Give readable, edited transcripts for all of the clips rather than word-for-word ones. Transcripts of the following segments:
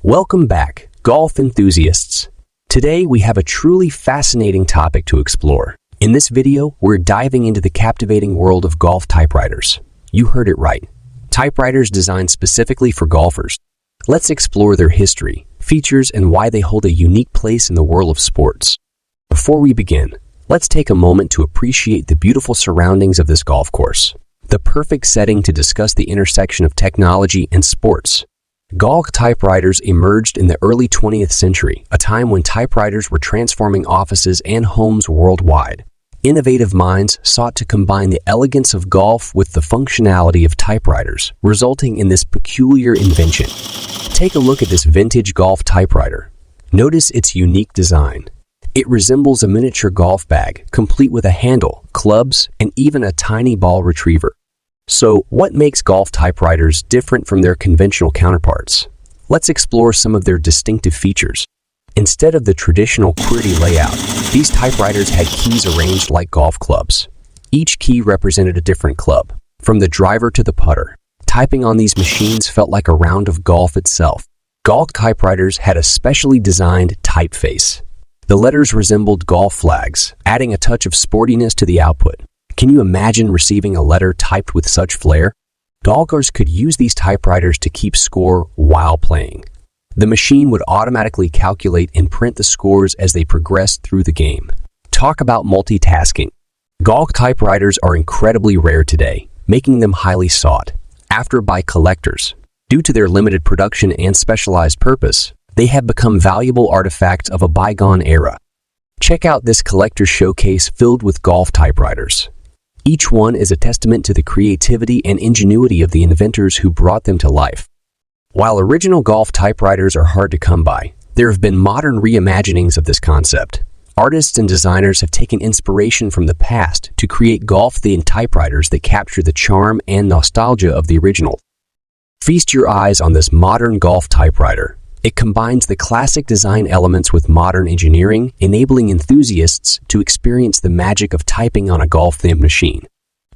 Welcome back, golf enthusiasts. Today we have a truly fascinating topic to explore. In this video, we're diving into the captivating world of golf typewriters. You heard it right. Typewriters designed specifically for golfers. Let's explore their history, features, and why they hold a unique place in the world of sports. Before we begin, let's take a moment to appreciate the beautiful surroundings of this golf course. The perfect setting to discuss the intersection of technology and sports. Golf typewriters emerged in the early 20th century, a time when typewriters were transforming offices and homes worldwide. Innovative minds sought to combine the elegance of golf with the functionality of typewriters, resulting in this peculiar invention. Take a look at this vintage golf typewriter. Notice its unique design. It resembles a miniature golf bag, complete with a handle, clubs, and even a tiny ball retriever. So, what makes golf typewriters different from their conventional counterparts? Let's explore some of their distinctive features. Instead of the traditional QWERTY layout, these typewriters had keys arranged like golf clubs. Each key represented a different club, from the driver to the putter. Typing on these machines felt like a round of golf itself. Golf typewriters had a specially designed typeface. The letters resembled golf flags, adding a touch of sportiness to the output. Can you imagine receiving a letter typed with such flair? Golfers could use these typewriters to keep score while playing. The machine would automatically calculate and print the scores as they progressed through the game. Talk about multitasking. Golf typewriters are incredibly rare today, making them highly sought after by collectors. Due to their limited production and specialized purpose, they have become valuable artifacts of a bygone era. Check out this collector's showcase filled with golf typewriters. Each one is a testament to the creativity and ingenuity of the inventors who brought them to life. While original golf typewriters are hard to come by, there have been modern reimaginings of this concept. Artists and designers have taken inspiration from the past to create golf-themed typewriters that capture the charm and nostalgia of the original. Feast your eyes on this modern golf typewriter. It combines the classic design elements with modern engineering, enabling enthusiasts to experience the magic of typing on a golf-themed machine.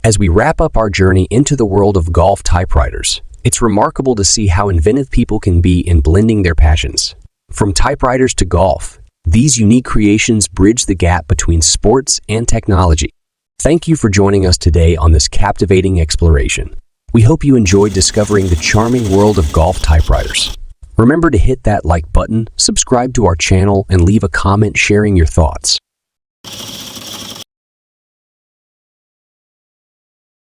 As we wrap up our journey into the world of golf typewriters, it's remarkable to see how inventive people can be in blending their passions. From typewriters to golf, these unique creations bridge the gap between sports and technology. Thank you for joining us today on this captivating exploration. We hope you enjoyed discovering the charming world of golf typewriters. Remember to hit that like button, subscribe to our channel, and leave a comment sharing your thoughts.